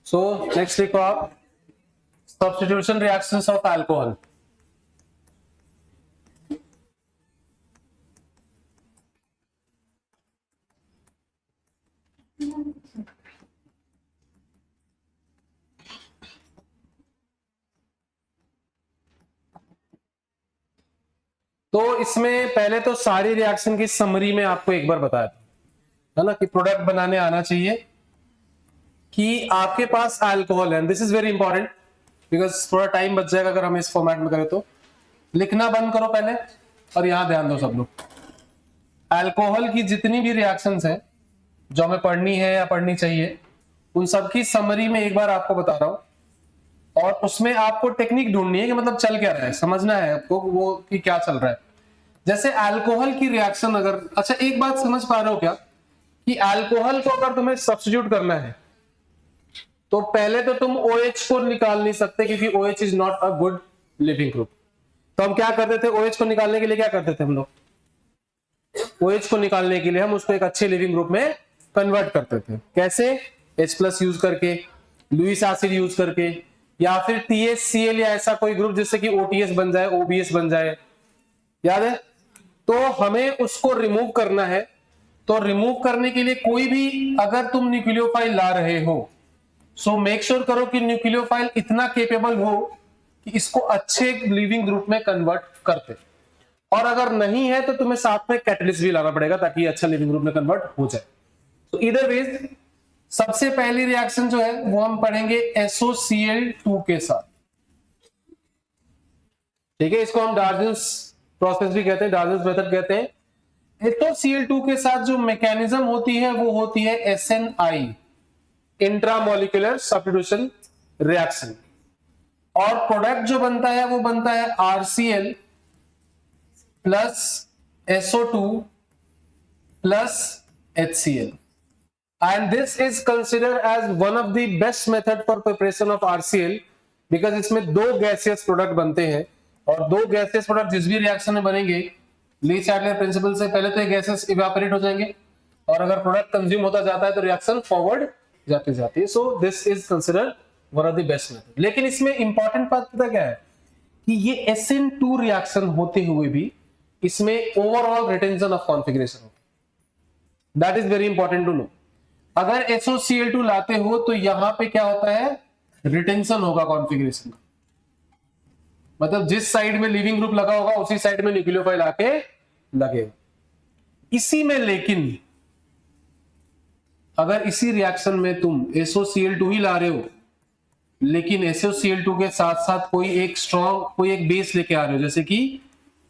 So next लिखो आप substitution reactions of alcohol. तो इसमें पहले तो सारी रिएक्शन की समरी में आपको एक बार बताया था, है ना, कि प्रोडक्ट बनाने आना चाहिए कि आपके पास अल्कोहल है। This is very important because थोड़ा टाइम बच जाएगा अगर हम इस फॉर्मेट में करें तो। लिखना बंद करो पहले और यहां ध्यान दो सब लोग। अल्कोहल की जितनी भी रिएक्शंस है जो हमें पढ़नी है या पढ़नी चाहिए, उन सबकी समरी में एक बार आपको बता रहा हूं, और उसमें आपको टेक्निक ढूंढनी है कि मतलब चल क्या रहा है, समझना है आपको वो कि क्या चल रहा है। जैसे अल्कोहल की रिएक्शन अगर, अच्छा एक बात समझ पा रहे हो क्या कि अल्कोहल को अगर तुम्हें सब्स्टिट्यूट करना है तो पहले तो तुम OH को निकाल नहीं सकते क्योंकि OH is not a good leaving group. तो हम क्या करते थे, OH को निकालने के लिए क्या करते थे हम लोग, OH को निकालने के लिए हम उसको एक अच्छे लिविंग ग्रुप में कन्वर्ट करते थे। कैसे? H+ यूज करके, लुईस एसिड यूज करके, या फिर THCl या ऐसा कोई ग्रुप जिससे कि OTS बन जाए, OBS बन जाए, याद है? तो हमें उसको रिमूव करना है। तो रिमूव करने के लिए कोई भी अगर तुम न्यूक्लियोफाइल ला रहे हो, सो मेक श्योर करो कि न्यूक्लियोफाइल इतना केपेबल हो कि इसको अच्छे लिविंग ग्रुप में कन्वर्ट करते। और अगर नहीं है तो तुम्हें साथ में कैटलिस्ट भी लाना पड़ेगा ताकि अच्छा लिविंग ग्रुप में कन्वर्ट हो जाए। तो इधर वेज सबसे पहली रिएक्शन जो है वो हम पढ़ेंगे SOCl2 के साथ। ठीक है, इसको हम डार्जन्स प्रोसेस भी कहते हैं, डार्जन्स मेथड कहते हैं। SOCl2 के साथ जो मैकेनिज्म होती है वो होती है SNI, इंट्रामोलिकुलर सब्स्टिट्यूशन रिएक्शन। और प्रोडक्ट जो बनता है वो बनता है RCl plus SO2 plus HCl। And this is considered as one of the best method for preparation of RCl because इसमें दो गैसियस प्रोडक्ट बनते हैं, और दो गैसियस प्रोडक्ट जिस भी रिएक्शन में बनेंगे ली चार्टलर प्रिंसिपल से पहले तो ये गैसेस इवेपोरेट हो जाएंगे, और अगर प्रोडक्ट कंज्यूम होता जाता है तो रिएक्शन फॉरवर्ड जाती जाती है। So this is considered one of the best method. लेकिन इसमें इंपॉर्टेंट बात पता क्या है कि ये SN2 रिएक्शन होते हुए भी इसमें ओवरऑल रिटेंशन ऑफ कॉन्फिगरेशन होता है। That is very important to know. अगर SOCl2 लाते हो तो यहां पे क्या होता है, रिटेंशन होगा कॉन्फिगरेशन का, मतलब जिस साइड में लिविंग ग्रुप लगा होगा उसी साइड में न्यूक्लियोफाइल आके लगेगा इसी में। लेकिन अगर इसी रिएक्शन में तुम SOCl2 ही ला रहे हो, लेकिन SOCl2 के साथ साथ कोई एक स्ट्रॉन्ग, कोई एक बेस लेके आ रहे हो, जैसे कि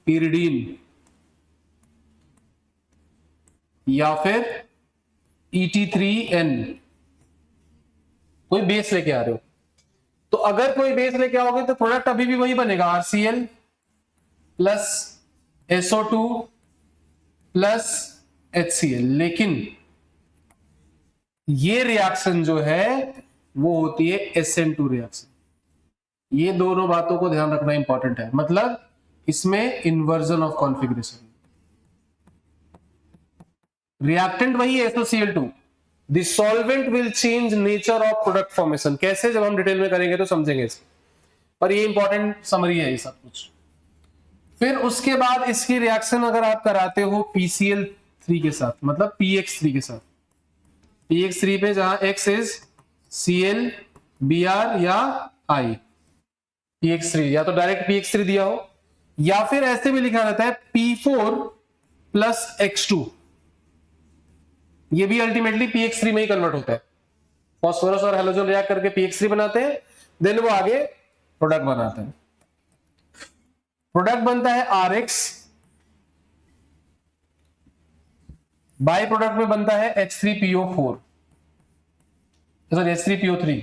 pyridine या फिर ET3N, कोई बेस लेके आ रहे हो, तो अगर कोई बेस लेके आओगे तो प्रोडक्ट अभी भी वही बनेगा, RCl plus SO2 plus HCl। लेकिन ये रिएक्शन जो है वो होती है SN2 रिएक्शन। ये दोनों बातों को ध्यान रखना इंपॉर्टेंट है, मतलब इसमें इन्वर्जन ऑफ कॉन्फिगरेशन। रिएक्टेंट वही है SOCl2, the solvent will change nature of product formation. कैसे, जब हम डिटेल में करेंगे तो समझेंगे इसको, पर ये इंपॉर्टेंट समरी है ये सब कुछ। फिर उसके बाद इसकी रिएक्शन अगर आप कराते हो PCl3 के साथ, मतलब PX3 के साथ, PX3 पे जहां X इज Cl Br या I, PX3 या तो डायरेक्ट PX3 दिया हो या फिर ऐसे भी लिखा रहता है P4 प्लस X2, ये भी अल्टीमेटली PX3 में ही कन्वर्ट होता है। फास्फोरस और हैलोजन रिएक्ट करके PX3 बनाते हैं, देन वो आगे प्रोडक्ट बनाते हैं। प्रोडक्ट बनता है RX, बाय प्रोडक्ट में बनता है H3PO4, सॉरी H3PO3।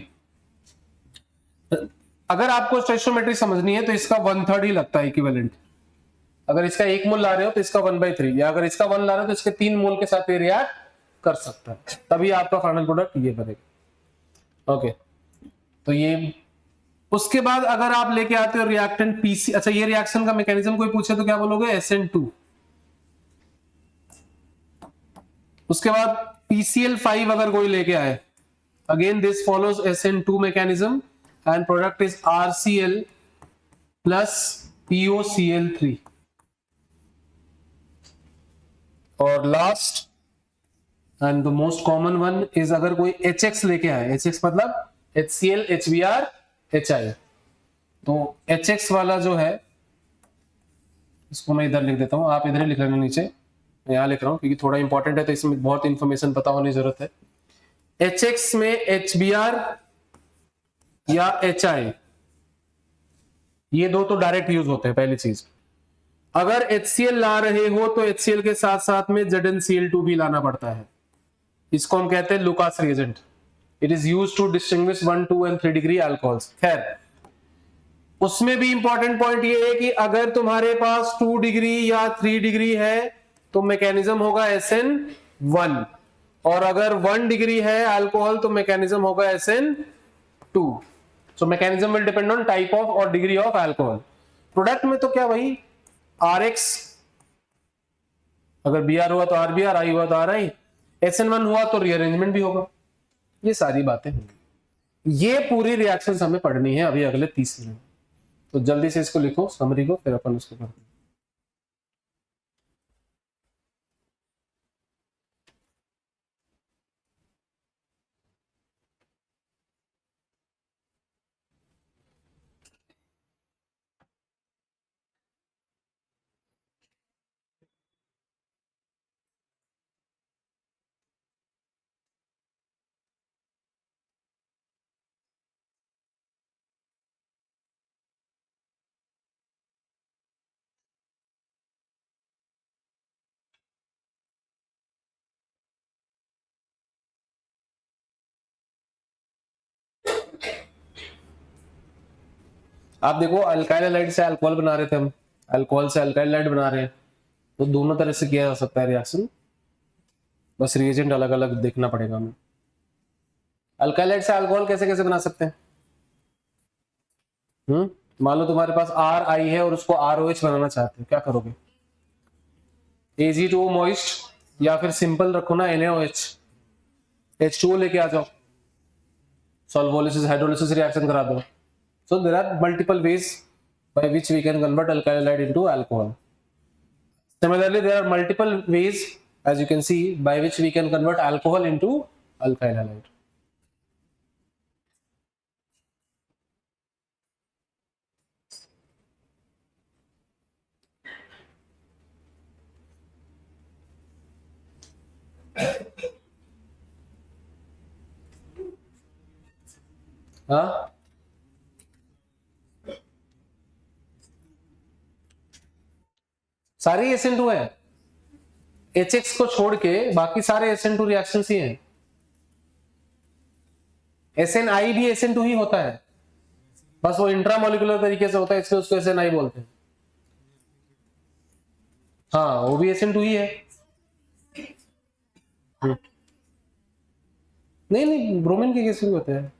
अगर आपको स्टोइचियोमेट्री समझनी है तो इसका 1/3 ही लगता है इक्विवेलेंट। अगर इसका 1 मोल ला रहे हो तो इसका 1/3, या अगर इसका 1 ला रहे हो तो इसके 3 मोल के साथ ये रिएक्ट कर सकता है, तभी आपका फाइनल प्रोडक्ट ये बनेगा। ओके, तो ये उसके बाद अगर आप लेके आते हो रिएक्टेंट PC, अच्छा ये रिएक्शन का मैकेनिज्म कोई पूछे तो क्या बोलोगे, SN2। उसके बाद PCl5 अगर कोई लेके आए Again, this follows SN2 mechanism, and product is RCl plus POCl3. और last and the most common one is, अगर कोई HX लेके आए, HX मतलब HCl HBr HI, तो HX वाला जो है, इसको मैं इधर लिख देता हूं, आप इधर लिख लेना नीचे, मैं यहां लिख रहा हूं क्योंकि थोड़ा इंपॉर्टेंट है, तो इसमें बहुत इंफॉर्मेशन पता होने की जरूरत है। HX में HBr या HI, ये दो तो डायरेक्ट यूज होते हैं। पहली चीज, अगर HCl ला रहे हो तो HCl के साथ साथ में ZnCl2 भी लाना पड़ता है। इसको हम कहते हैं Lucas reagent. It is used to distinguish 1, 2 and 3 degree alcohols. खैर, उसमें भी इंपॉर्टेंट पॉइंट ये है कि अगर तुम्हारे पास 2 डिग्री या 3 डिग्री है तो मैकेनिज्म होगा SN1, और अगर 1 डिग्री है अल्कोहल तो मैकेनिज्म होगा SN2। So mechanism will depend on type of और डिग्री ऑफ अल्कोहल। प्रोडक्ट में तो क्या वही RX, अगर BR हुआ तो RBR, I हुआ तो RI, SN1 हुआ तो रीअरेंजमेंट भी होगा। ये सारी बातें होंगी। ये पूरी रिएक्शंस हमें पढ़नी है अभी अगले 30 मिनट, तो जल्दी से इसको लिखो समरी को, फिर अपन उसको करते हैं। आप देखो, अल्काइल हैलाइड से अल्कोहल बना रहे थे हम, अल्कोहल से अल्काइल हैलाइड बना रहे हैं, तो दोनों तरह से किया जा सकता है रिएक्शन, बस रिएजेंट अलग अलग देखना पड़ेगा हमें। अल्काइल हैलाइड से अल्कोहल कैसे कैसे बना सकते हैं? मान लो तुम्हारे पास RI है और उसको ROH बनाना चाहते हो, क्या करोगे? Ag2O मॉइस्ट, या फिर सिंपल रखो ना NaOH, H2O लेके आ जाओ, सॉल्वोलिसिस हाइड्रोलिसिस रिएक्शन करा दो। So there are multiple ways by which we can convert alkyl halide into alcohol. Similarly, there are multiple ways, as you can see, by which we can convert alcohol into alkyl halide. हाँ, सारे SN2 है, HX को छोड़ के बाकी सारे SN2 reactions ही हैं। SNI भी SN2 ही होता है, बस वो इंट्रामोलिकुलर तरीके से होता है, इसलिए उसको SNI बोलते हैं। हाँ, वो भी SN2 ही है। नहीं नहीं, ब्रोमीन के केस भी होते हैं।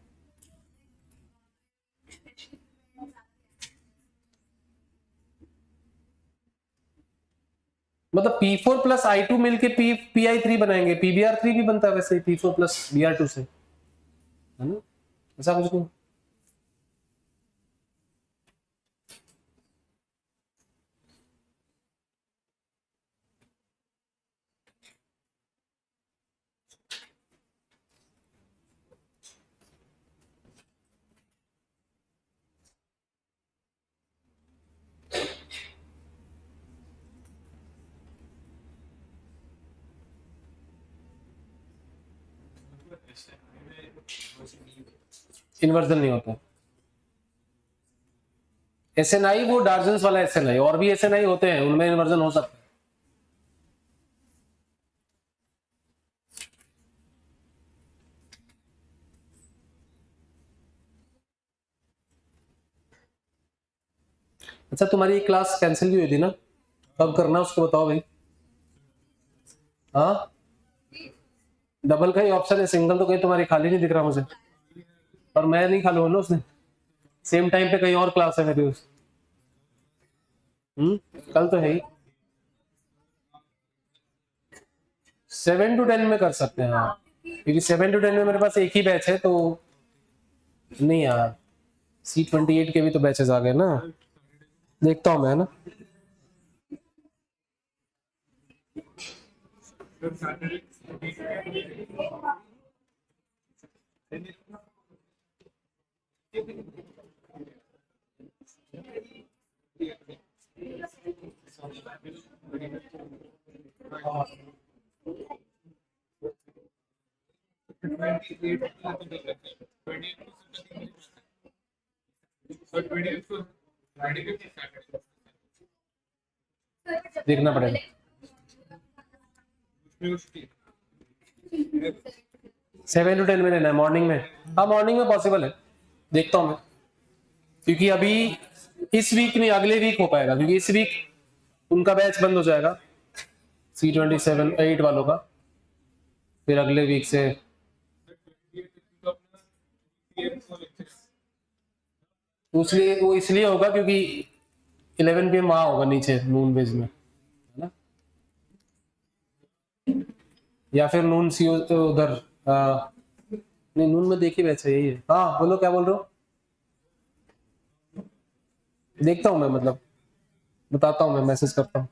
मतलब P4 प्लस I2 मिलके PI3 बनाएंगे, PBr3 भी बनता है वैसे ही P4 प्लस Br2 से, है ना? ऐसा कुछ नहीं। इन्वर्जन नहीं होता। SNI वो डार्जन्स वाला SNI, और भी SNI होते हैं, उनमें इन्वर्जन हो सकता है। अच्छा, तुम्हारी क्लास कैंसिल भी हुई थी ना, कब करना उसको बताओ भाई। हाँ, डबल का ही ऑप्शन है, सिंगल तो कहीं तुम्हारी खाली नहीं दिख रहा मुझे, और मैं नहीं खालू ना उसने, सेम टाइम पे कहीं और क्लास है मेरी उस। कल तो है ही। 7 to 10 में कर सकते हैं। हाँ, क्योंकि 7 to 10 में मेरे पास एक ही बैच है, तो नहीं यार, C28 के भी तो बैचेस आ गए ना, देखता हूँ मैं ना। देखना पड़ेगा। 7 to 10 में लेना है मॉर्निंग में। हाँ मॉर्निंग में पॉसिबल है, देखता हूँ मैं, क्योंकि अभी इस वीक नहीं अगले वीक हो पाएगा, क्योंकि इस वीक उनका बैच बंद हो जाएगा C27-8 वालों का, फिर अगले वीक से। इसलिए वो इसलिए होगा क्योंकि 11 PM वहां होगा नीचे नून बेज में, है ना, या फिर नून सी उधर। नहीं नून में देखिए वैसे यही है। हाँ बोलो क्या बोल रहे हो, देखता हूँ मैं, मतलब बताता हूँ मैं, मैसेज करता हूँ।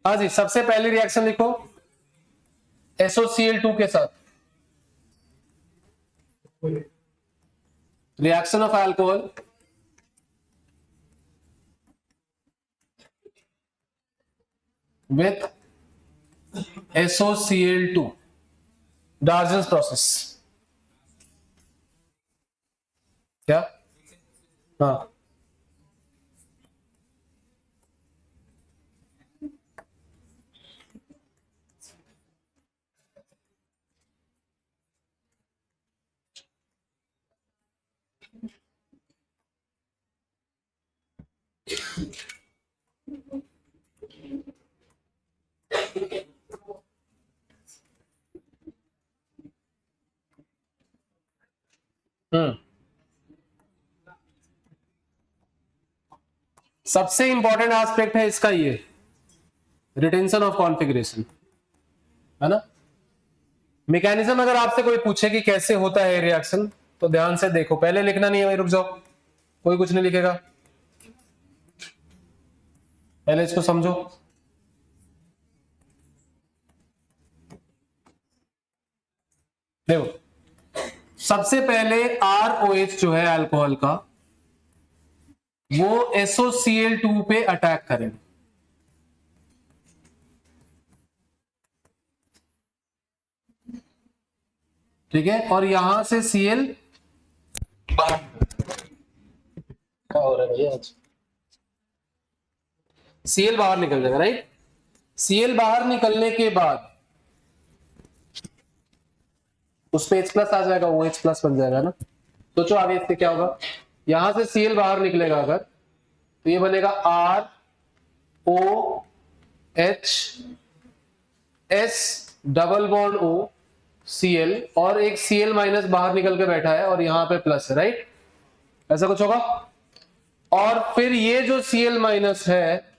हाँ जी, सबसे पहली रिएक्शन लिखो SOCl2 के साथ, reaction of alcohol with SOCl2, Darzens process. क्या? हाँ सबसे इंपॉर्टेंट एस्पेक्ट है इसका ये रिटेंशन ऑफ कॉन्फ़िगरेशन, है ना। मैकेनिज्म अगर आपसे कोई पूछे कि कैसे होता है रिएक्शन, तो ध्यान से देखो, पहले लिखना नहीं है भाई, रुक जाओ, कोई कुछ नहीं लिखेगा, पहले इसको समझो। देखो सबसे पहले ROH जो है अल्कोहल का, वो SOCl2 पे अटैक करेगा, ठीक है, और यहां से Cl बाहर, क्या हो रहा है भैया आज, Cl बाहर निकल जाएगा, राइट। Cl बाहर निकलने के बाद उस पे H+ आ जाएगा, OH+ बन जाएगा ना। सोचो आगे इससे क्या होगा, यहां से Cl बाहर निकलेगा अगर, तो ये बनेगा ROH double bond O Cl, और एक Cl- बाहर निकल के बैठा है और यहां पे प्लस है, राइट, ऐसा कुछ होगा। और फिर ये जो Cl- है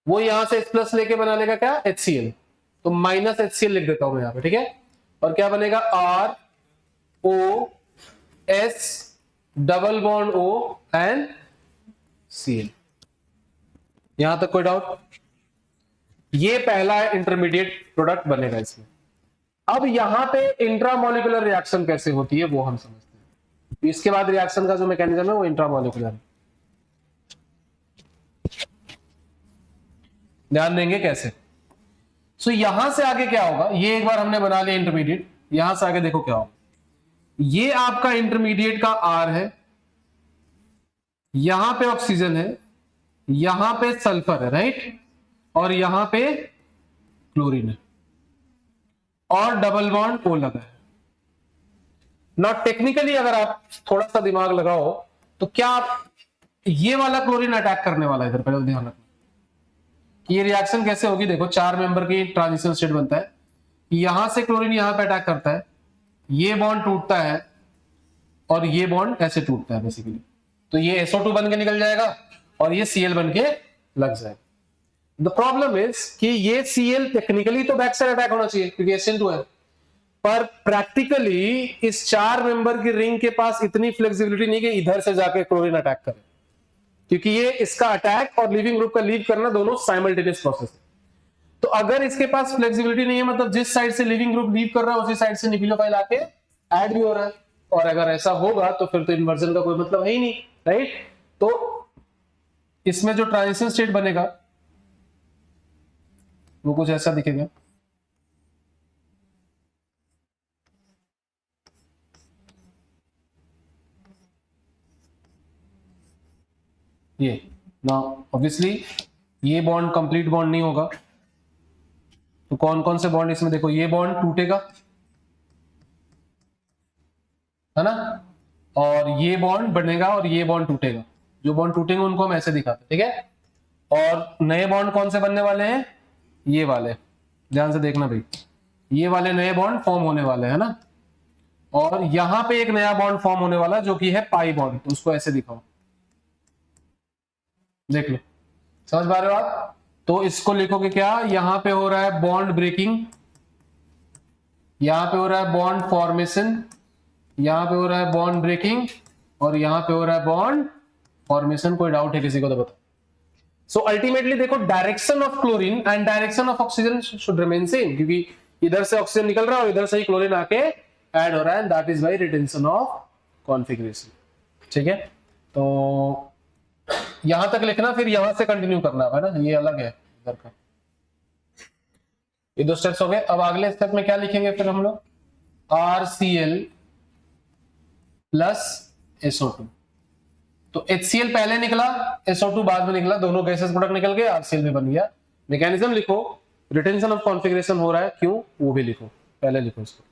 वो यहां से H+ लेके बना लेगा क्या, HCl, तो -HCl लिख देता हूं मैं यहां पे, ठीक है, और क्या बनेगा ROS double bond O and Cl। यहां तक कोई डाउट? ये पहला इंटरमीडिएट प्रोडक्ट बनेगा इसमें। अब यहां पे इंट्रामोलिकुलर रिएक्शन कैसे होती है वो हम समझते हैं, इसके बाद रिएक्शन का जो मैकेनिज्म है वो इंट्रामोलिकुलर है, ध्यान देंगे कैसे। सो यहां से आगे क्या होगा, ये एक बार हमने बना लिया इंटरमीडिएट, यहां से आगे देखो क्या होगा, ये आपका इंटरमीडिएट का R है, यहां पे ऑक्सीजन है, यहां पे सल्फर है, राइट, और यहां पे क्लोरीन है, और डबल बॉन्ड O लगा है। नॉट टेक्निकली अगर आप थोड़ा सा दिमाग लगाओ तो क्या ये वाला क्लोरीन अटैक करने वाला है इधर, पहले ध्यान रखना कि ये रिएक्शन कैसे होगी। देखो 4 मेंबर की ट्रांजिशन स्टेट बनता है, यहां से क्लोरीन यहां पे अटैक करता है, ये बॉन्ड टूटता है और ये बॉन्ड ऐसे टूटता है बेसिकली, तो ये SO2 बन के निकल जाएगा और ये Cl बन के लग जाएगा। द प्रॉब्लम इज कि ये Cl टेक्निकली तो बैक साइड अटैक होना चाहिए क्योंकि SN2 है, पर प्रैक्टिकली इस 4 मेंबर की रिंग के पास इतनी फ्लेक्सिबिलिटी नहीं कि इधर से जाके क्लोरीन अटैक करे, क्योंकि ये इसका अटैक और लीविंग ग्रुप का लीव करना दोनों साइमल्टेनियस प्रोसेस है। तो अगर इसके पास फ्लेक्सिबिलिटी नहीं है, मतलब जिस साइड से लिविंग ग्रुप लीव कर रहा है उसी साइड से न्यूक्लियोफाइल आके ऐड भी हो रहा है, और अगर ऐसा होगा तो फिर तो इन्वर्जन का कोई मतलब है ही नहीं, राइट। तो इसमें जो ट्रांजिशन स्टेट बनेगा वो कुछ ऐसा दिखेगा। ये ना ऑब्वियसली ये बॉन्ड कंप्लीट बॉन्ड नहीं होगा, तो कौन कौन से बॉन्ड इसमें देखो, ये बॉन्ड टूटेगा, है ना, और ये बॉन्ड बनेगा और ये बॉन्ड टूटेगा। जो बॉन्ड टूटेंगे उनको हम ऐसे दिखाते, ठीक है। और नए बॉन्ड कौन से बनने वाले हैं, ये वाले, ध्यान से देखना भाई, ये वाले नए बॉन्ड फॉर्म होने वाले हैं ना, और यहां पे एक नया बॉन्ड फॉर्म होने वाला जो कि है पाई बॉन्ड, तो उसको ऐसे दिखाओ, देख लो, समझ पा रहे हो आप। तो इसको लिखोगे क्या, यहां पे हो रहा है बॉन्ड ब्रेकिंग, यहां पे हो रहा है बॉन्ड फॉर्मेशन, यहां पे हो रहा है बॉन्ड ब्रेकिंग, और यहां पे हो रहा है बॉन्ड फॉर्मेशन। कोई डाउट है किसी को तो बताओ। सो अल्टीमेटली देखो, direction of chlorine and direction of oxygen should remain same, क्योंकि इधर से ऑक्सीजन निकल रहा है और इधर से ही क्लोरीन आके ऐड हो रहा है, that is by retention of configuration, ठीक है। तो यहां तक लिखना, फिर यहां से कंटिन्यू करना है ना, ये अलग है इधर का। ये दो स्टेप्स हो गए। अब अगले स्टेप में क्या लिखेंगे फिर हम लोग, RCl प्लस SO2। तो HCl पहले निकला, SO2 बाद में निकला, दोनों गैसेस प्रोडक्ट निकल गए, RCl में बन गया। मैकेनिज्म लिखो, रिटेंशन ऑफ कॉन्फिगरेशन हो रहा है क्यों, वो भी लिखो, पहले लिखो इसको।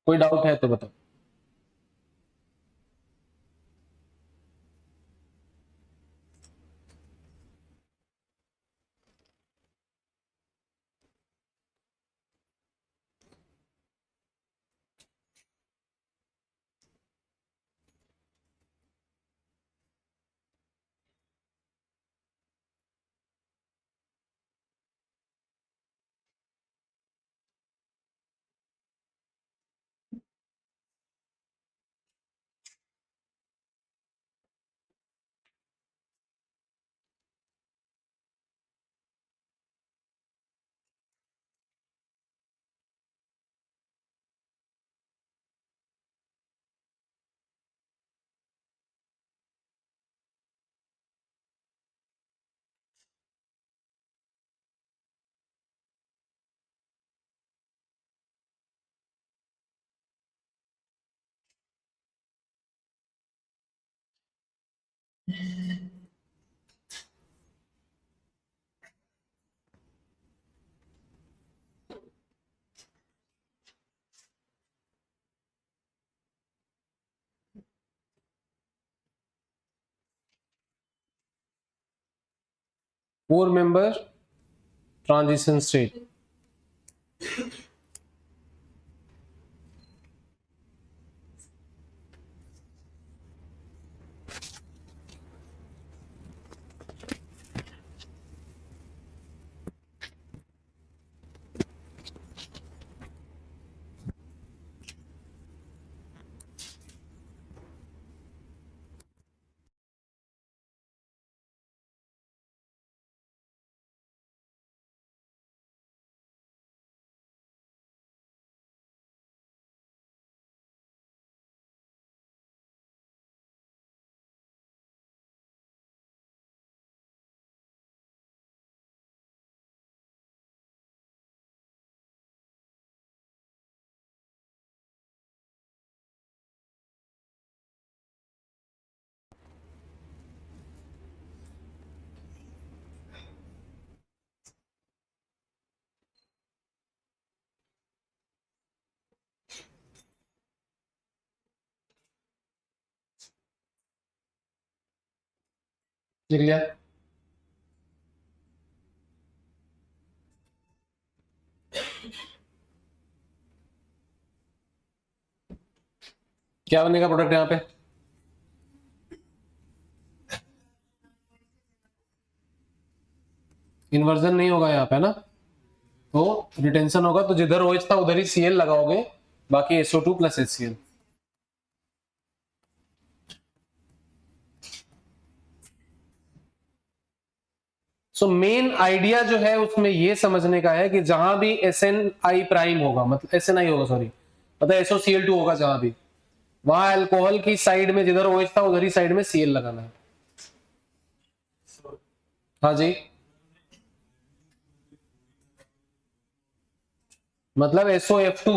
कोई डाउट है तो बताओ। फोर मेंबर ट्रांजिशन स्टेट, लिख लिया। क्या बनेगा प्रोडक्ट यहाँ पे? इन्वर्जन नहीं होगा यहाँ पे ना, तो रिटेंशन होगा, तो जिधर OH था उधर ही Cl लगाओगे, बाकी SO2 plus HCl। So main idea जो है उसमें ये समझने का है कि जहां भी SNI प्राइम होगा, मतलब SNI होगा, सॉरी, मतलब SOCl2 होगा, जहां भी, वहां अल्कोहल की साइड में जिधर OH था उधर ही साइड में Cl लगाना है। हाँ जी, मतलब SOF2,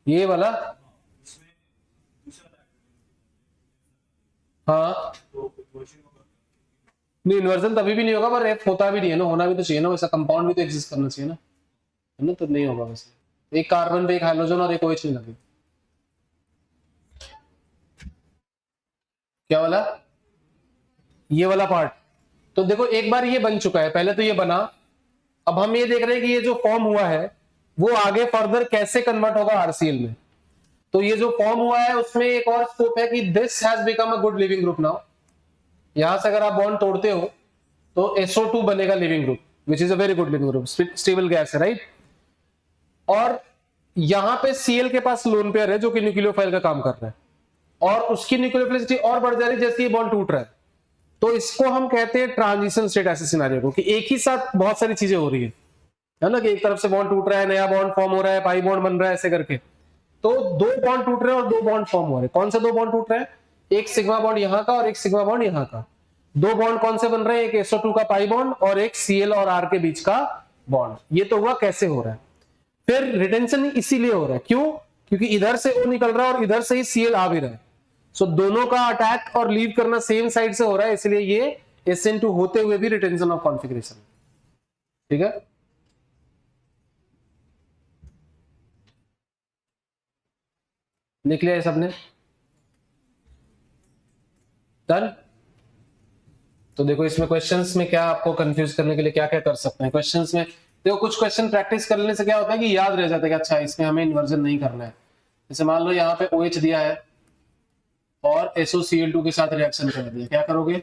ये वाला। हाँ, नहीं इन्वर्जन तभी भी नहीं होगा, पर F होता भी नहीं है ना, होना भी तो चाहिए ना, वैसा कंपाउंड भी तो एग्जिस्ट करना चाहिए ना, है ना, तो नहीं होगा वैसे। एक कार्बन पे एक हाइड्रोजन और एक OH नहीं लगे। क्या वाला? ये वाला पार्ट। तो देखो एक बार ये बन चुका है, पहले तो ये बना, अब हम ये देख रहे हैं कि ये जो फॉर्म हुआ है वो आगे फर्दर कैसे कन्वर्ट होगा RCl में। तो ये जो फॉर्म हुआ है उसमें एक और स्कोप है कि this has become a good leaving group now. यहां से अगर आप बॉन्ड तोड़ते हो तो SO2 बनेगा leaving group, which is a very good leaving group, stable gas है, राइट। और यहां पे Cl के पास लोन पेयर है जो कि न्यूक्लियोफाइल का काम कर रहा है, और उसकी न्यूक्लियोफिलिसिटी और बढ़ जा रही है जैसे ये बॉन्ड टूट रहा है। तो इसको हम कहते हैं ट्रांजिशन स्टेट ऐसे सिनेरियो को, कि एक ही साथ बहुत सारी चीजें हो रही है ना, कि एक तरफ से बॉन्ड टूट रहा है, नया बॉन्ड फॉर्म हो रहा है, पाई बॉन्ड बन रहा है, ऐसे करके। तो दो बॉन्ड टूट रहे हैं और दो बॉन्ड फॉर्म हो रहे हैं। कौन से दो बॉन्ड टूट रहे हैं? एक सिग्मा बॉन्ड यहाँ का और एक सिग्मा बॉन्ड यहाँ का। दो बॉन्ड कौन से बन रहे हैं? एक SO2 का पाई बॉन्ड और एक Cl और R के बीच का बॉन्ड। ये तो हुआ कैसे हो रहा है। फिर रिटेंशन इसीलिए हो रहा है, क्यों? क्योंकि इधर से O निकल रहा है और इधर से ही Cl आ भी रहा है। सो दोनों का अटैक और लीव करना सेम साइड से हो रहा है, इसलिए ये SN2 होते हुए भी रिटेंशन ऑफ कॉन्फिगरेशन। ठीक है, लिख लिया ये सबने? डन। तो देखो इसमें क्वेश्चंस में क्या आपको कंफ्यूज करने के लिए क्या क्या कर सकते हैं क्वेश्चंस में। देखो कुछ क्वेश्चन प्रैक्टिस करने से क्या होता है कि याद रह जाता है कि अच्छा इसमें हमें इन्वर्जन नहीं करना है। जैसे मान लो यहाँ पे OH दिया है और SOCl2 के साथ रिएक्शन कर दिया, क्या करोगे?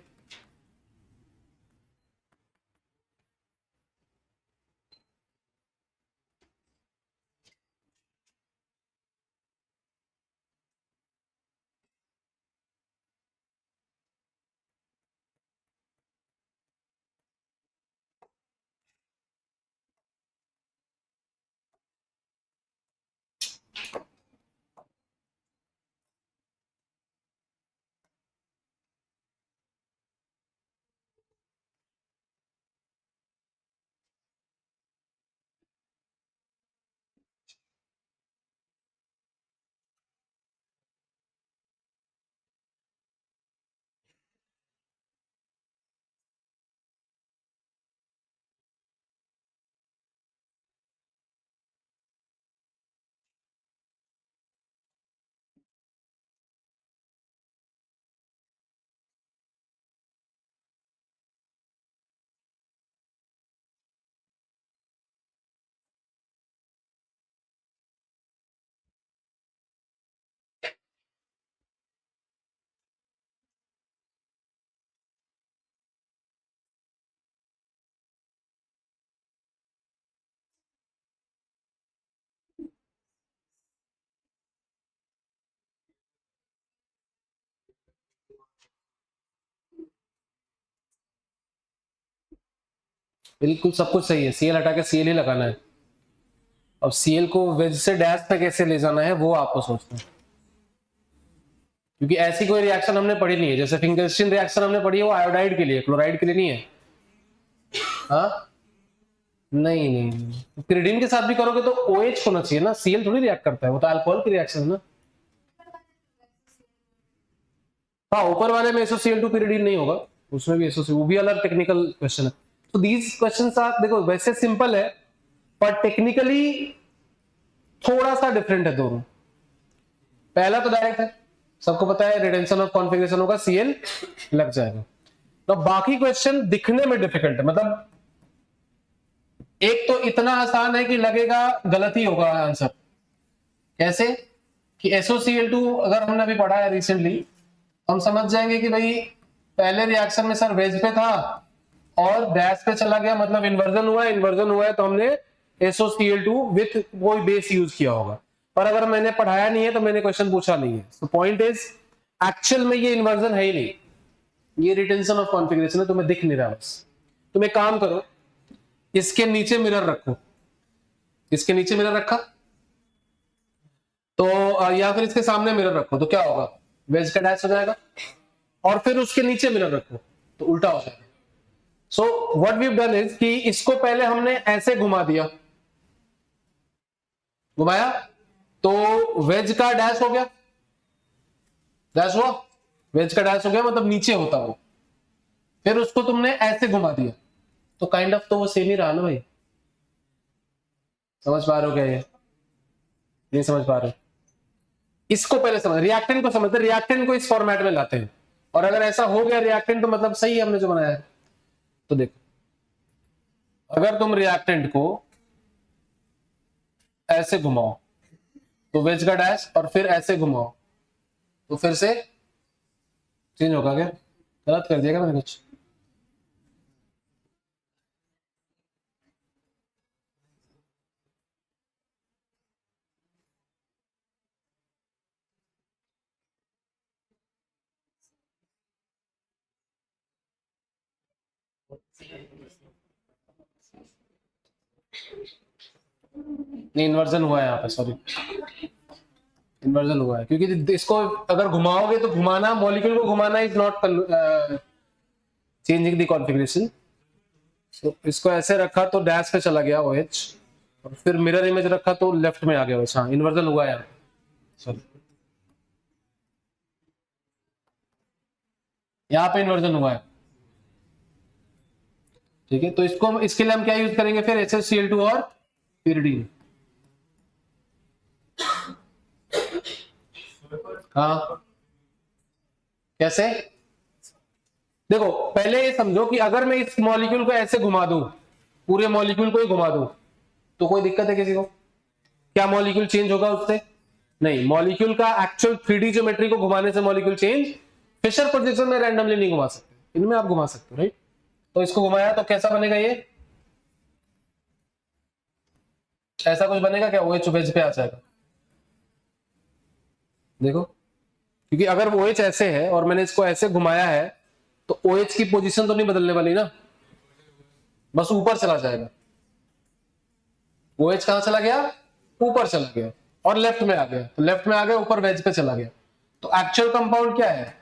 बिल्कुल सब कुछ सही है, Cl हटा के Cl ही लगाना है। अब Cl को वेज से डैश पे कैसे ले जाना है वो आपको सोचना है, क्योंकि ऐसी कोई रिएक्शन हमने पढ़ी नहीं है। जैसे फिंगरस्टीन रिएक्शन हमने पढ़ी है वो आयोडाइड के लिए, क्लोराइड के लिए नहीं है। हाँ, नहीं नहीं, pyridine के साथ भी करोगे तो OH होना चाहिए ना, Cl थोड़ी रिएक्ट करता है, वो तो अल्कोहल की रिएक्शन है ना। हाँ, ऊपर वाले में SOCl2 pyridine नहीं होगा, उसमें भी SOC, वो भी अलग टेक्निकल क्वेश्चन है। तो दीज क्वेश्चंस आर, देखो वैसे सिंपल है पर टेक्निकली थोड़ा सा डिफरेंट है दोनों। पहला तो डायरेक्ट है, सबको पता है रिटेंशन ऑफ कॉन्फ़िगरेशन होगा, Cl लग जाएगा। तो बाकी क्वेश्चन दिखने में डिफिकल्ट है, मतलब एक तो इतना आसान है कि लगेगा गलत ही होगा आंसर। कैसे कि SOCl2 अगर हमने अभी पढ़ा है रिसेंटली, हम समझ जाएंगे कि भाई पहले रिएक्शन में सर वेज पे था और डैश पे चला गया, मतलब इन्वर्जन हुआ है, इन्वर्जन हुआ है तो हमने SOCl2 विथ कोई बेस यूज किया होगा। पर अगर मैंने पढ़ाया नहीं है तो मैंने क्वेश्चन पूछा नहीं है, तो पॉइंट इज एक्चुअल में ये इन्वर्जन है ही नहीं, ये रिटेंशन ऑफ कॉन्फ़िगरेशन है, तुम्हें दिख नहीं रहा। बस तुम एक काम करो, इसके नीचे मिरर रखो, इसके नीचे मिरर रखा तो या फिर इसके सामने मिरर रखो तो क्या होगा, वेज का डैश हो जाएगा, और फिर उसके नीचे मिरर रखो तो उल्टा हो जाएगा। So what we have done is कि इसको पहले हमने ऐसे घुमा दिया, घुमाया तो वेज का डैश हो गया, डैश हुआ, वेज का डैश हो गया मतलब नीचे होता वो, फिर उसको तुमने ऐसे घुमा दिया तो काइंड ऑफ तो वो सेम ही रहा ना भाई। समझ पा रहे हो क्या ये, नहीं समझ पा रहे? इसको पहले समझ, रिएक्टेंट को समझते, रिएक्टेंट को इस फॉर्मेट में लाते हैं, और अगर ऐसा हो गया रिएक्टेंट तो मतलब सही है हमने जो बनाया है। तो देखो अगर तुम रिएक्टेंट को ऐसे घुमाओ तो वेज का डैश, और फिर ऐसे घुमाओ तो फिर से चेंज होगा क्या, गलत कर दिया क्या मैंने कुछ? नहीं इन्वर्जन हुआ है यहाँ पे, सॉरी इन्वर्जन हुआ है, क्योंकि इसको अगर घुमाओगे तो घुमाना, मॉलिक्यूल को घुमाना is not changing the configuration. तो इसको ऐसे रखा तो डैश पे चला गया OH, और फिर मिरर इमेज रखा तो लेफ्ट में आ गया, बस हाँ इन्वर्जन हुआ है, सॉरी यहाँ पे इन्वर्जन हुआ है। ठीक है, तो इसको इसके लिए हम क्या यूज करेंगे फिर, HCl2 और pyridine। हाँ कैसे, देखो पहले ये समझो कि अगर मैं इस मॉलिक्यूल को ऐसे घुमा दूं, पूरे मॉलिक्यूल को ही घुमा दूं, तो कोई दिक्कत है किसी को? क्या मॉलिक्यूल चेंज होगा उससे? नहीं, मॉलिक्यूल का एक्चुअल 3D ज्योमेट्री को घुमाने से मॉलिक्यूल चेंज, फिशर प्रोजेक्शन में रैंडमली नहीं घुमा सकते, इनमें आप घुमा सकते हो, राइट? तो इसको घुमाया तो कैसा बनेगा, ये ऐसा कुछ बनेगा क्या, OH वेज पे आ जाएगा। देखो क्योंकि अगर वो OH ऐसे है और मैंने इसको ऐसे घुमाया है तो OH की पोजीशन तो नहीं बदलने वाली ना, बस ऊपर चला जाएगा। OH कहां चला गया, ऊपर चला गया, और लेफ्ट में आ गया, तो लेफ्ट में आ गया, ऊपर वेज पे चला गया। तो एक्चुअल कंपाउंड क्या है,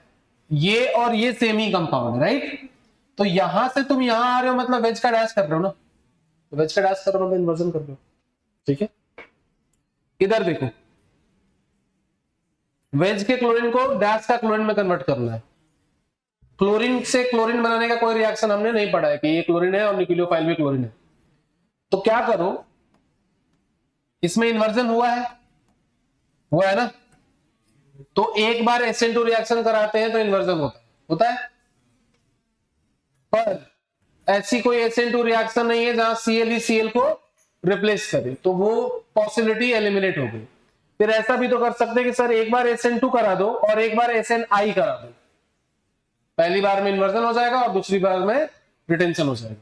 ये और ये सेम ही कंपाउंड है, राइट? तो यहां से तुम यहां आ रहे हो मतलब वेज का डैश कर रहे हो ना, तो वेज का डैश कर रहे हो मतलब इन्वर्जन कर रहे हो, ठीक है? इधर देखो, वेज के क्लोरीन को डैश का क्लोरीन में कन्वर्ट करना है। क्लोरीन से क्लोरीन बनाने का कोई रिएक्शन हमने नहीं पढ़ा है कि ये क्लोरीन है और न्यूक्लियोफाइल भी क्लोरीन है। तो क्या करो, इसमें इन्वर्जन हुआ है ना, तो एक बार SN2 रिएक्शन कराते हैं तो इन्वर्जन होता है, पर ऐसी कोई SN2 रिएक्शन नहीं है जहां Cl ही Cl को रिप्लेस करे, तो वो पॉसिबिलिटी एलिमिनेट हो गई। फिर ऐसा भी तो कर सकते हैं कि सर एक बार SN2 करा दो और एक बार SNI करा दो, पहली बार में इन्वर्जन हो जाएगा और दूसरी बार में रिटेंशन हो जाएगा।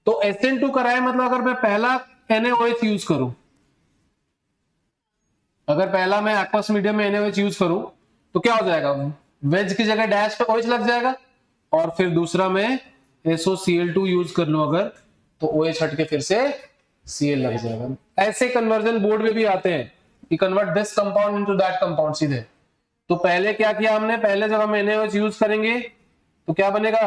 तो SN2 कराए मतलब अगर मैं पहला NaOH यूज करूं, अगर पहला मैं एक्वस मीडियम में NaOH यूज करूं तो क्या हो जाएगा, वेज की जगह डैश पे OH लग जाएगा, और फिर दूसरा में SOCl2 यूज कर लूं अगर, तो OH हट के फिर से Cl लग जाएगा। ऐसे कन्वर्जन बोर्ड में भी आते हैं कि convert this compound into that compound सीधे। तो पहले क्या किया हमने, पहले जब हम NaOH यूज करेंगे तो क्या बनेगा,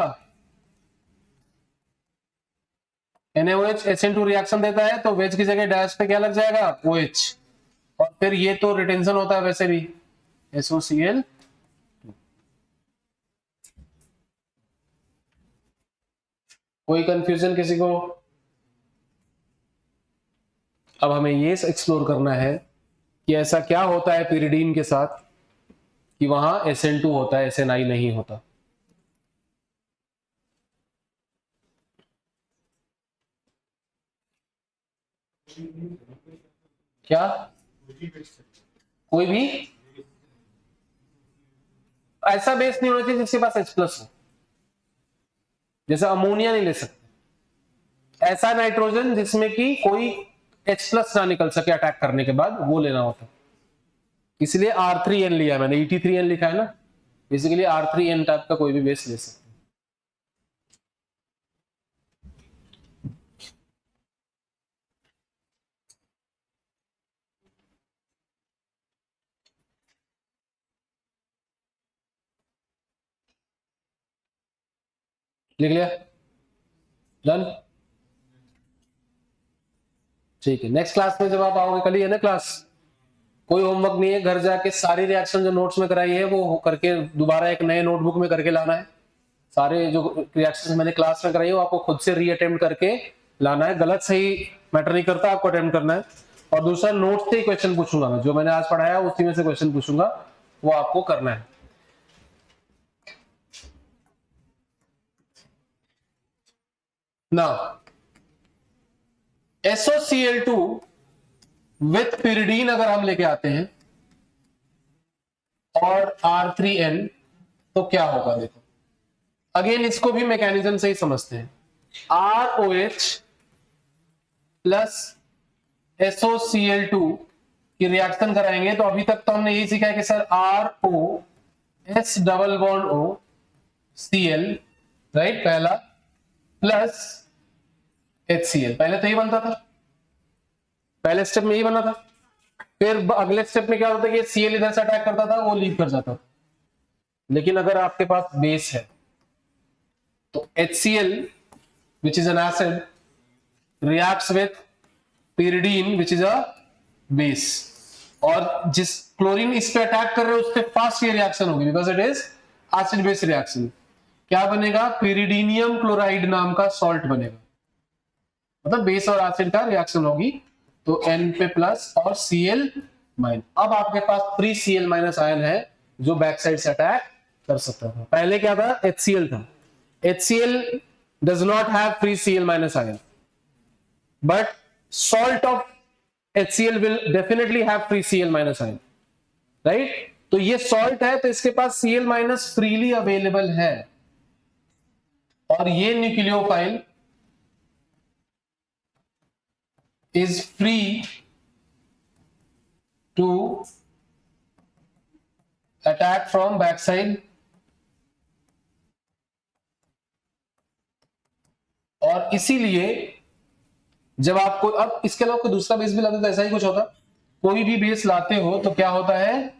NaOH SN2 रिएक्शन देता है तो वेज की जगह डैश पे क्या लग जाएगा, OH, और फिर ये तो रिटेंशन होता है वैसे भी, SOCl। कोई कंफ्यूजन किसी को? अब हमें ये एक्सप्लोर करना है कि ऐसा क्या होता है pyridine के साथ कि वहां SN2 होता है, SNI नहीं होता। क्या कोई भी ऐसा बेस नहीं होना चाहिए जिसके पास H+ हो, जैसे अमोनिया नहीं ले सकते। ऐसा नाइट्रोजन जिसमें कि कोई H+ ना निकल सके अटैक करने के बाद, वो लेना होता है। इसलिए R3N लिया मैंने, ET3N लिखा है ना, बेसिकली R3N टाइप का कोई भी बेस ले सकते। लिख लिया, डन। ठीक है, नेक्स्ट क्लास में जब आप आओगे, कल ही है ना क्लास, कोई होमवर्क नहीं है, घर जाके सारी रिएक्शन जो नोट्स में कराई है वो करके दोबारा एक नए नोटबुक में करके लाना है। सारे जो रिएक्शन मैंने क्लास में कराई है वो आपको खुद से रीअटेम्प्ट करके लाना है। गलत सही मैटर नहीं करता, आपको अटेम्प्ट करना है। और दूसरा, नोट्स से ही क्वेश्चन पूछूंगा मैं, जो मैंने आज पढ़ाया उसी में से क्वेश्चन पूछूंगा, वो आपको करना है। ना SOCl2 विथ pyridine अगर हम लेके आते हैं और R3N, तो क्या होगा देखो। अगेन इसको भी मैकेनिज्म से ही समझते हैं। ROH प्लस SOCl2 की रिएक्शन कराएंगे, तो अभी तक तो हमने यही सीखा है कि sir ROS double bond O Cl, right, पहला, प्लस HCl। पहले तो यही बनता था, पहले स्टेप में यही बना था। फिर अगले स्टेप में क्या होता है कि Cl इधर से अटैक करता था, वो लीव कर जाता था। लेकिन अगर आपके पास बेस है तो HCl which is an acid reacts with pyridine which is a base, और जिस क्लोरीन इस पे अटैक कर रहे हो उससे फास्ट ये रिएक्शन होगी, because it is acid base reaction. क्या बनेगा? pyridinium क्लोराइड नाम का सॉल्ट बनेगा, मतलब बेस और एसिड का रिएक्शन होगी। तो N पे प्लस और Cl माइनस। अब आपके पास 3Cl माइनस आयन है जो बैक साइड से अटैक कर सकता था। पहले क्या था? HCl था। HCl does not have free Cl minus ion, but salt of HCl will definitely have free Cl minus ion, right? तो ये सॉल्ट है तो इसके पास Cl माइनस फ्रीली अवेलेबल है, और ये nucleophile is free to attack from backside, और इसीलिए जब आपको अब इसके अलावा कोई दूसरा बेस भी लाते तो ऐसा ही कुछ होता। कोई भी बेस लाते हो तो क्या होता है?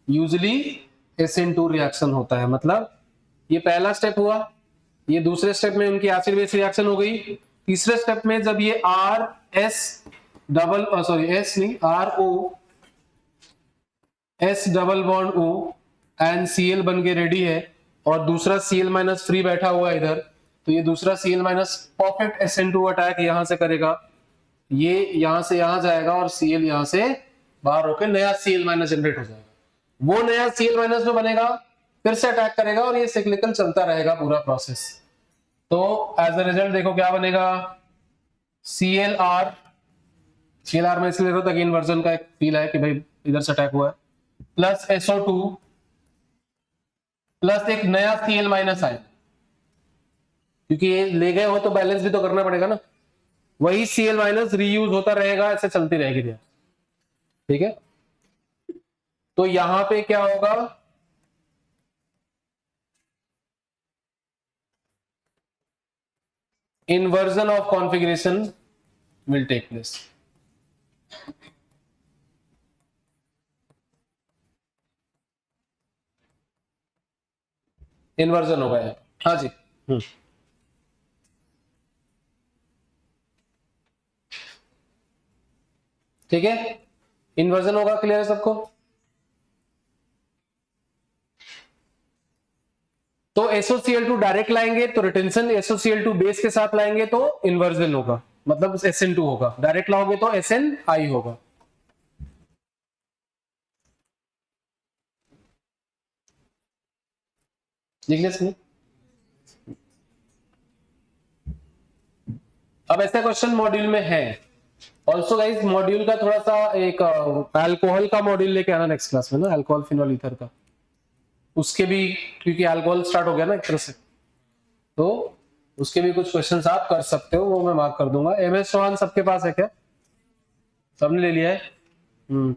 यूजली SN2 रिएक्शन होता है। मतलब ये पहला स्टेप हुआ, ये दूसरे स्टेप में उनकी एसिड बेस रिएक्शन हो गई, तीसरे स्टेप में जब ये ROS double bond O and Cl बन के रेडी है, और दूसरा Cl माइनस फ्री बैठा हुआ है इधर, तो ये दूसरा Cl minus perfect SN2 attack यहां से करेगा, ये यहां से यहां जाएगा और Cl यहां से बाहर होकर नया Cl माइनस जनरेट हो जाएगा। वो नया Cl माइनस जो बनेगा फिर से अटैक करेगा, और ये साइक्लिकल चलता रहेगा पूरा प्रोसेस। तो एज अ रिजल्ट देखो क्या बनेगा? ClR में इसलिए लिखो ताकि इन्वर्जन का एक फील है कि भाई इधर से अटैक हुआ है, प्लस SO2 प्लस एक नया Cl माइनस आए, क्योंकि ये ले गए हो तो बैलेंस भी तो करना पड़ेगा ना। वही Cl माइनस रीयूज होता रहेगा, ऐसे चलती रहेगी। ठीक है, तो यहां पे क्या होगा? inversion of configuration will take place. Inversion होगा यहाँ। हाँ जी, ठीक है, इन्वर्जन होगा। क्लियर है सबको? तो SOCl2 डायरेक्ट लाएंगे तो रिटेंशन, SOCl2 बेस के साथ लाएंगे तो इन्वर्जन होगा, मतलब SN2 होगा। डायरेक्ट लाओगे तो SNI होगा। लिखने से नहीं। अब ऐसा क्वेश्चन मॉड्यूल में है। ऑल्सो गाइस मॉड्यूल का थोड़ा सा एक अल्कोहल का मॉड्यूल लेके आना नेक्स्ट क्लास में ना, अल्कोहल फिनॉल ईथर का, उसके भी, क्योंकि अल्कोहल स्टार्ट हो गया ना एक तरह से, तो उसके भी कुछ क्वेश्चंस आप कर सकते हो, वो मैं मार्क कर दूंगा। एमएस चौहान सबके पास है क्या? सबने ले लिया है?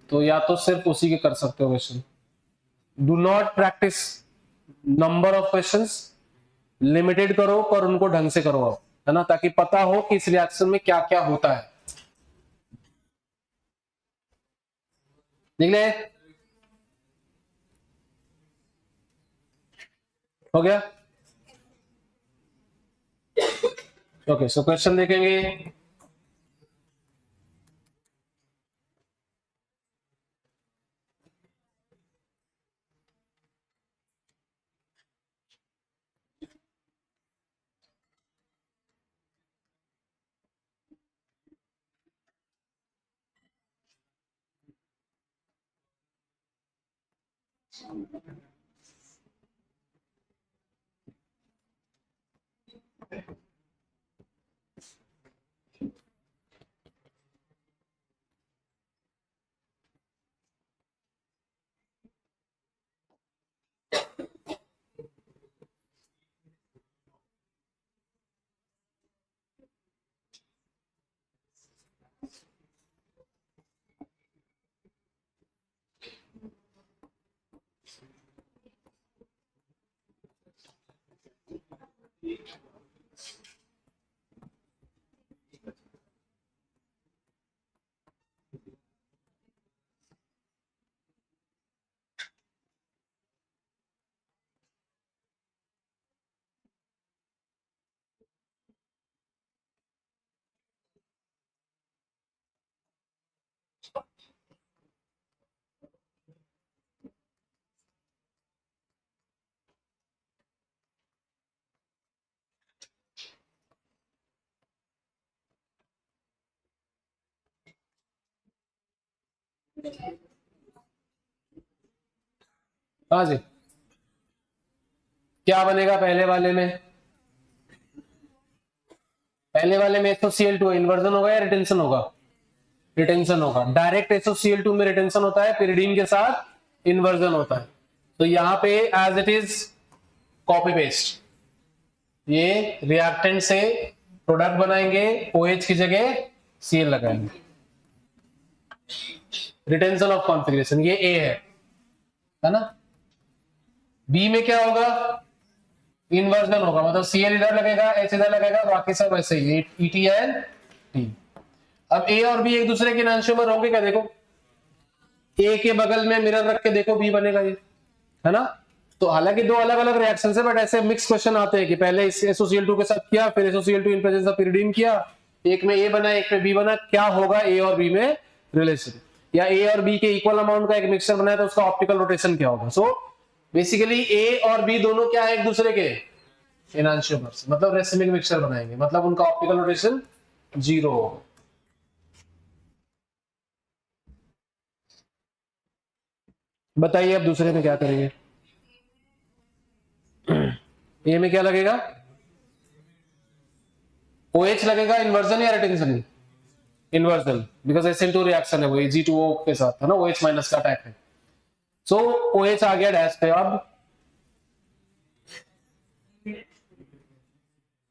तो या तो सिर्फ उसी के कर सकते हो question. Do not practice number of questions, limited करो पर उनको ढंग से करो आप, है ना, ताकि पता हो कि इस रिएक्शन में क्या क्या होता है। देख ले, हो गया? ओके, सो क्वेश्चन देखेंगे। हाँ जी, क्या बनेगा पहले वाले में? पहले वाले में SOCl2 इन्वर्जन होगा या रिटेंशन होगा? रिटेंशन होगा। डायरेक्ट SOCl2 में रिटेंशन होता है, pyridine के साथ इन्वर्जन होता है। तो यहां पे as it is copy paste, ये रिएक्टेंट से प्रोडक्ट बनाएंगे, OH की जगह Cl लगाएंगे। रिटेंशन ऑफ कॉन्फिगरेशन, ये A है ना। B में क्या होगा? इन्वर्जन होगा, मतलब Cl इधर लगेगा, H इधर लगेगा, बाकी सब ऐसे ही ET एंड T। अब A और B एक दूसरे के एनांशियोमर होंगे क्या? देखो, A के बगल में मिरर रख के देखो, B बनेगा ये, है ना। तो हालांकि दो अलग अलग रिएक्शन है, बट ऐसे मिक्स क्वेश्चन आते हैं कि पहले इस SOCl2 के साथ किया, फिर SOCl2 in presence of pyridine किया, एक में A बना एक में B बना, क्या होगा A और B में रिलेशन, या A और B के इक्वल अमाउंट का एक मिक्सचर बनाया तो उसका ऑप्टिकल रोटेशन क्या होगा। सो बेसिकली A और B दोनों क्या है? एक दूसरे के एनांशियोमर्स, मतलब रेसिमिक मिक्सचर बनाएंगे, मतलब उनका ऑप्टिकल रोटेशन 0 होगा। बताइए अब दूसरे में क्या करेंगे? ए में क्या लगेगा? OH लगेगा, इन्वर्जन या retention? Inversion, because SN2 reaction है वो Ag2O के साथ, है ना, OH माइनस का अटैक है। सो OH आ गया डैश पे। अब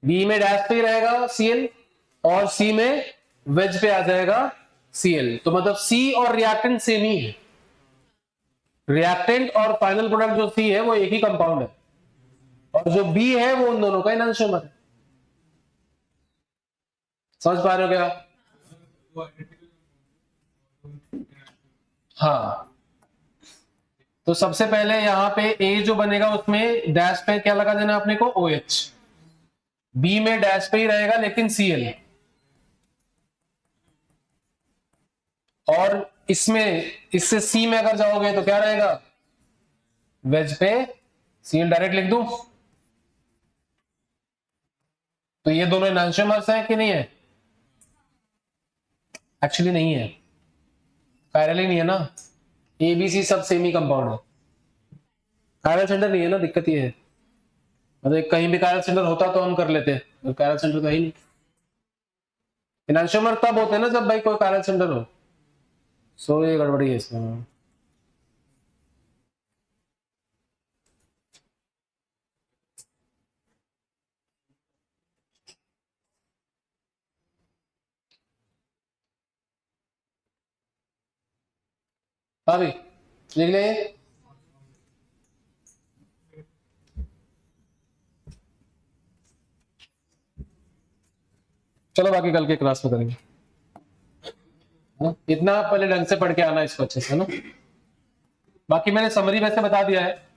B में डैश पे ही रहेगा Cl, और C में वेज पे आ जाएगा Cl। तो मतलब C और रिएक्टेंट सेम ही है, रिएक्टेंट और फाइनल प्रोडक्ट जो C है वो एक ही कंपाउंड है, और जो B है वो उन दोनों का एनांशियोमर है। समझ पा रहे हो क्या? हाँ, तो सबसे पहले यहां पे A जो बनेगा उसमें डैश पे क्या लगा देना अपने को? OH। B में डैश पे ही रहेगा लेकिन Cl, और इसमें इससे C में अगर जाओगे तो क्या रहेगा? वेज पे Cl डायरेक्ट लिख दूं। तो ये दोनों एनांशियोमर्स हैं कि नहीं है? एक्चुअली नहीं है, कायरल ही नहीं है ना, ABC सब सेमी कंपाउंड है, कायरल सेंटर नहीं है ना, दिक्कत ये है। मतलब कहीं भी कायरल सेंटर होता तो हम कर लेते, कायरल सेंटर तो है ही नहीं। इनैंशियोमर तब होते हैं ना जब भाई कोई कायरल सेंटर हो। सो ये गड़बड़ी है इसमें। हाँ भाई लिख ले। चलो बाकी कल के क्लास में करेंगे। इतना पहले ढंग से पढ़ के आना इसको अच्छे से ना। बाकी मैंने समरी वैसे बता दिया है।